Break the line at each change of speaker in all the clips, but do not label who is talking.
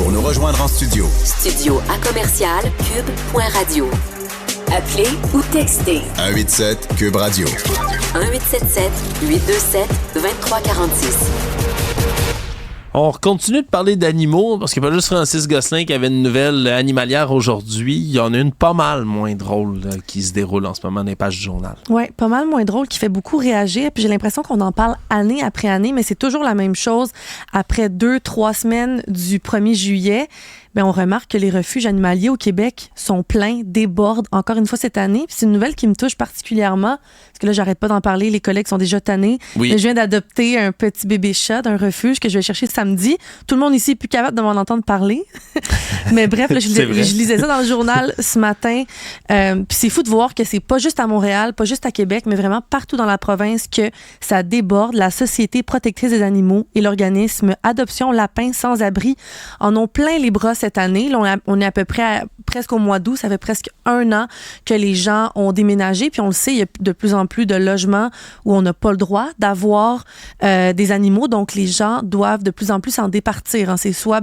Pour nous rejoindre en studio.
Studio à commercial cube.radio. Appelez ou textez.
187 Cube Radio.
1877-827-2346.
On continue de parler d'animaux parce qu'il n'y a pas juste Francis Gosselin qui avait une nouvelle animalière aujourd'hui. Il y en a une pas mal moins drôle là, qui se déroule en ce moment dans les pages du journal.
Oui, pas mal moins drôle, qui fait beaucoup réagir. Puis j'ai l'impression qu'on en parle année après année, mais c'est toujours la même chose. Après 2-3 semaines du 1er juillet, bien, on remarque que les refuges animaliers au Québec sont pleins, débordent encore une fois cette année. Puis c'est une nouvelle qui me touche particulièrement, parce que là, j'arrête pas d'en parler. Les collègues sont déjà tannés.
Oui.
Mais je viens d'adopter un petit bébé chat d'un refuge que je vais chercher samedi. Tout le monde ici est plus capable de m'en entendre parler. Mais bref, là, je lisais ça dans le journal ce matin. Puis c'est fou de voir que c'est pas juste à Montréal, pas juste à Québec, mais vraiment partout dans la province que ça déborde. La Société protectrice des animaux et l'organisme Adoption Lapins sans abri en ont plein les bras cette année. Là, on est à peu près presque au mois d'août. Ça fait presque 1 an que les gens ont déménagé. Puis on le sait, il y a de plus en plus de logements où on n'a pas le droit d'avoir des animaux. Donc, les gens doivent de plus en plus s'en départir. Hein. C'est soit,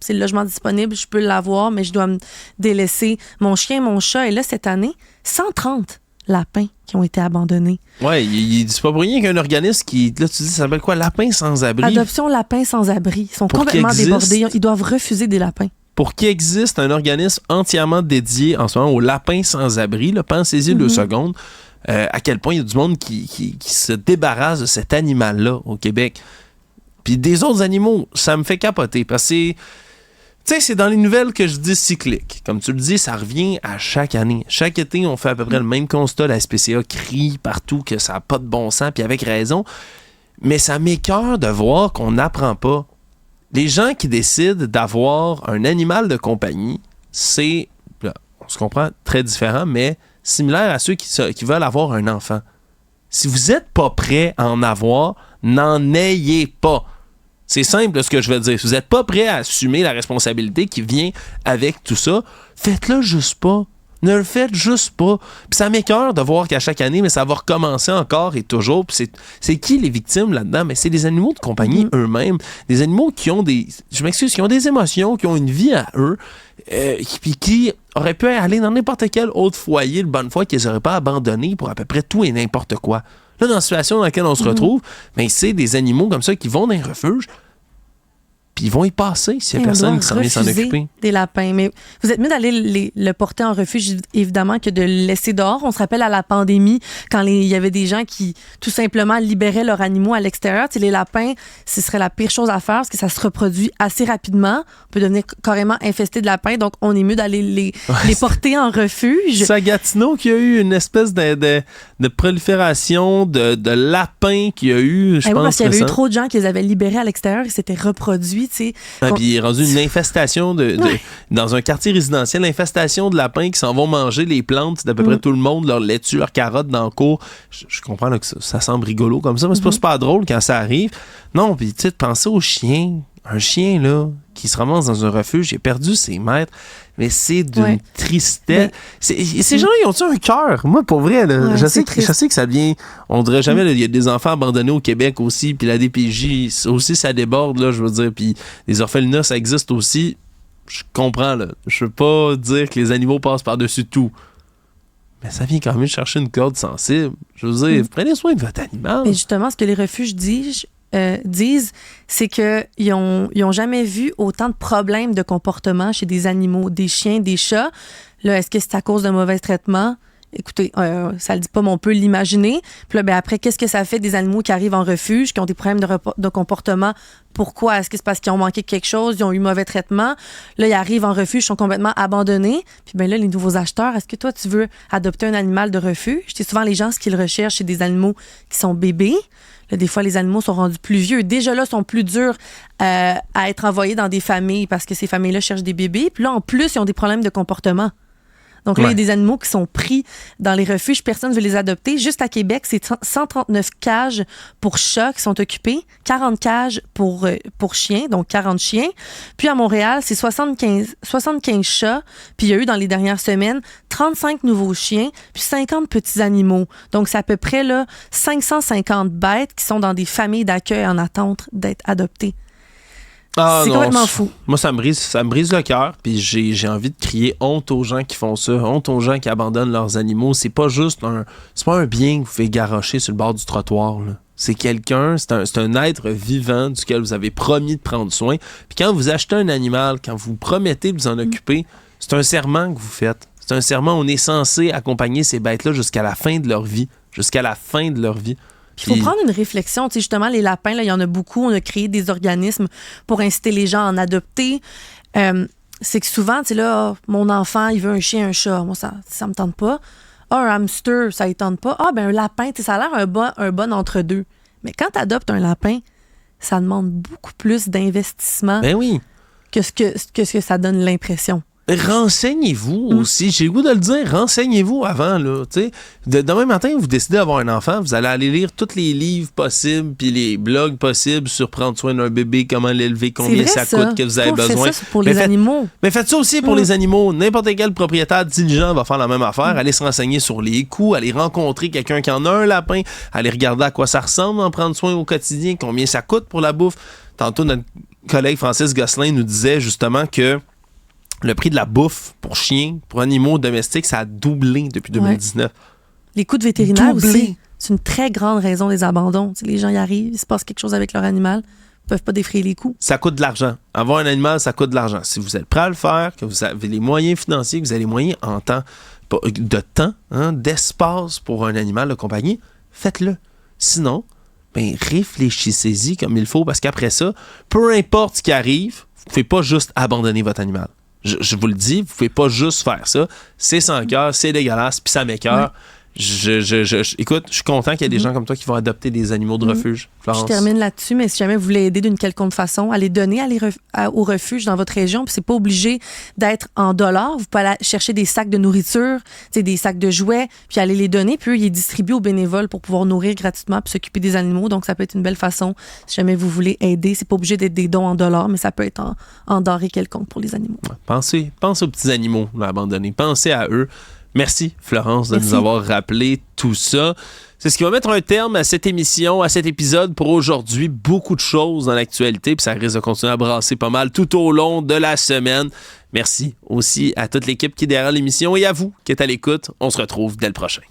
c'est le logement disponible, je peux l'avoir, mais je dois me délaisser mon chien, mon chat. Et là, cette année, 130 lapins qui ont été abandonnés.
Oui, c'est pas pour rien qu'un organisme qui, là, tu dis, ça s'appelle quoi? Lapins sans abri?
Adoption Lapins sans abri. Ils sont complètement débordés. Ils doivent refuser des lapins. Pour
qu'il existe un organisme entièrement dédié en ce moment aux lapins sans abri, là, pensez-y 2 secondes, à quel point il y a du monde qui se débarrasse de cet animal-là au Québec. Puis des autres animaux, ça me fait capoter parce que c'est dans les nouvelles que je dis cyclique. Comme tu le dis, ça revient à chaque année. Chaque été, on fait à peu près le même constat. La SPCA crie partout que ça n'a pas de bon sens, puis avec raison. Mais ça m'écoeure de voir qu'on n'apprend pas. Les gens qui décident d'avoir un animal de compagnie, c'est, on se comprend, très différent, mais similaire à ceux qui veulent avoir un enfant. Si vous n'êtes pas prêt à en avoir, n'en ayez pas. C'est simple ce que je veux dire. Si vous n'êtes pas prêt à assumer la responsabilité qui vient avec tout ça, faites-le juste pas. Ne le faites juste pas. Puis ça m'écoeure de voir qu'à chaque année, mais ça va recommencer encore et toujours. Puis c'est qui les victimes là-dedans? Mais c'est les animaux de compagnie eux-mêmes. Des animaux qui ont qui ont des émotions, qui ont une vie à eux, puis qui auraient pu aller dans n'importe quel autre foyer de bonne foi qu'ils n'auraient pas abandonné pour à peu près tout et n'importe quoi. Là, dans la situation dans laquelle on se retrouve, ben, c'est des animaux comme ça qui vont dans les refuges, puis ils vont y passer s'il n'y a personne qui s'en vient s'en occuper.
Des lapins. Mais vous êtes mieux d'aller le porter en refuge, évidemment, que de le laisser dehors. On se rappelle à la pandémie, quand il y avait des gens qui, tout simplement, libéraient leurs animaux à l'extérieur. Les lapins, ce serait la pire chose à faire parce que ça se reproduit assez rapidement. On peut devenir carrément infesté de lapins. Donc, on est mieux d'aller les porter en refuge.
C'est à Gatineau qu'il y a eu une espèce de prolifération de lapins qu'il y a eu, je pense.
Parce qu'il y avait eu trop de gens qui les avaient libérés à l'extérieur et s'étaient reproduits. Puis
il est rendu une infestation dans un quartier résidentiel, l'infestation de lapins qui s'en vont manger les plantes d'à peu près tout le monde, leur laitue, leurs carottes dans le cours. Je comprends là, que ça semble rigolo comme ça, mais c'est pas super drôle quand ça arrive. Non, puis tu sais, penser aux chiens. Un chien, là, qui se ramasse dans un refuge, il a perdu ses maîtres, mais c'est d'une tristesse. Ces gens-là, ils ont-tu un cœur? Moi, pour vrai, là, je sais que ça devient... On dirait jamais, il y a des enfants abandonnés au Québec aussi, puis la DPJ, aussi, ça déborde, là, je veux dire, puis les orphelinats, ça existe aussi. Je comprends, là. Je veux pas dire que les animaux passent par-dessus tout. Mais ça vient quand même chercher une corde sensible. Je veux dire, prenez soin de votre animal.
Mais justement, ce que les refuges disent, c'est qu'ils n'ont jamais vu autant de problèmes de comportement chez des animaux, des chiens, des chats. Là, est-ce que c'est à cause d'un mauvais traitement? Écoutez, ça le dit pas, mais on peut l'imaginer. Puis là, après, qu'est-ce que ça fait des animaux qui arrivent en refuge, qui ont des problèmes de comportement? Pourquoi? Est-ce que c'est parce qu'ils ont manqué quelque chose, ils ont eu mauvais traitement? Là, ils arrivent en refuge, ils sont complètement abandonnés. Puis bien là, les nouveaux acheteurs, est-ce que toi, tu veux adopter un animal de refuge? C'est souvent les gens, ce qu'ils recherchent, c'est des animaux qui sont bébés. Là, des fois, les animaux sont rendus plus vieux. Déjà là, sont plus durs à être envoyés dans des familles parce que ces familles-là cherchent des bébés. Puis là, en plus, ils ont des problèmes de comportement. Donc là, il y a des animaux qui sont pris dans les refuges. Personne ne veut les adopter. Juste à Québec, c'est 139 cages pour chats qui sont occupées, 40 cages pour chiens, donc 40 chiens. Puis à Montréal, c'est 75 chats. Puis il y a eu dans les dernières semaines 35 nouveaux chiens, puis 50 petits animaux. Donc c'est à peu près là, 550 bêtes qui sont dans des familles d'accueil en attente d'être adoptées. C'est complètement fou.
Moi, ça me brise le cœur. Puis j'ai envie de crier honte aux gens qui font ça, honte aux gens qui abandonnent leurs animaux. C'est pas un bien que vous faites garrocher sur le bord du trottoir, là. C'est quelqu'un, c'est un être vivant duquel vous avez promis de prendre soin. Puis quand vous achetez un animal, quand vous promettez de vous en occuper, c'est un serment que vous faites. C'est un serment, on est censé accompagner ces bêtes-là jusqu'à la fin de leur vie. Jusqu'à la fin de leur vie.
Puis il faut prendre une réflexion. Tu sais, justement, les lapins, là, il y en a beaucoup. On a créé des organismes pour inciter les gens à en adopter. C'est que souvent, tu sais, là, mon enfant, il veut un chien, un chat. Moi, ça me tente pas. Un hamster, ça ne tente pas. Un lapin, tu sais, ça a l'air un bon entre-deux. Mais quand tu adoptes un lapin, ça demande beaucoup plus d'investissement que ce que ça donne l'impression.
Renseignez-vous aussi. J'ai le goût de le dire. Renseignez-vous avant. Là, demain matin, vous décidez d'avoir un enfant, vous allez aller lire tous les livres possibles puis les blogs possibles sur prendre soin d'un bébé, comment l'élever, combien ça coûte, que vous avez besoin.
Ça pour les animaux.
Mais faites ça aussi pour les animaux. N'importe quel propriétaire diligent va faire la même affaire. Aller se renseigner sur les coûts, aller rencontrer quelqu'un qui en a un lapin, aller regarder à quoi ça ressemble, en prendre soin au quotidien, combien ça coûte pour la bouffe. Tantôt, notre collègue Francis Gosselin nous disait justement que le prix de la bouffe pour chiens, pour animaux domestiques, ça a doublé depuis 2019.
Les coûts de vétérinaire aussi, c'est une très grande raison des abandons. Tu sais, les gens y arrivent, il se passe quelque chose avec leur animal, ils peuvent pas défrayer les coûts. Ça
coûte de l'argent. Avoir un animal, ça coûte de l'argent. Si vous êtes prêt à le faire, que vous avez les moyens financiers, que vous avez les moyens de temps, d'espace pour un animal de compagnie, faites-le. Sinon, réfléchissez-y comme il faut, parce qu'après ça, peu importe ce qui arrive, vous ne pouvez pas juste abandonner votre animal. Je vous le dis, vous pouvez pas juste faire ça. C'est sans cœur, c'est dégueulasse, puis ça m'écoeure. Écoute, je suis content qu'il y ait des gens comme toi qui vont adopter des animaux de refuge. Florence.
Je termine là-dessus, mais si jamais vous voulez aider d'une quelconque façon, allez donner au refuge dans votre région. Puis c'est pas obligé d'être en dollars. Vous pouvez aller chercher des sacs de nourriture, des sacs de jouets, puis aller les donner. Puis eux, ils les distribuent aux bénévoles pour pouvoir nourrir gratuitement puis s'occuper des animaux. Donc ça peut être une belle façon si jamais vous voulez aider. C'est pas obligé d'être des dons en dollars, mais ça peut être en denrées quelconques pour les animaux.
Pensez aux petits animaux abandonnés. Pensez à eux. Merci, Florence, de nous avoir rappelé tout ça. C'est ce qui va mettre un terme à cette émission, à cet épisode pour aujourd'hui. Beaucoup de choses dans l'actualité, puis ça risque de continuer à brasser pas mal tout au long de la semaine. Merci aussi à toute l'équipe qui est derrière l'émission et à vous qui êtes à l'écoute. On se retrouve dès le prochain.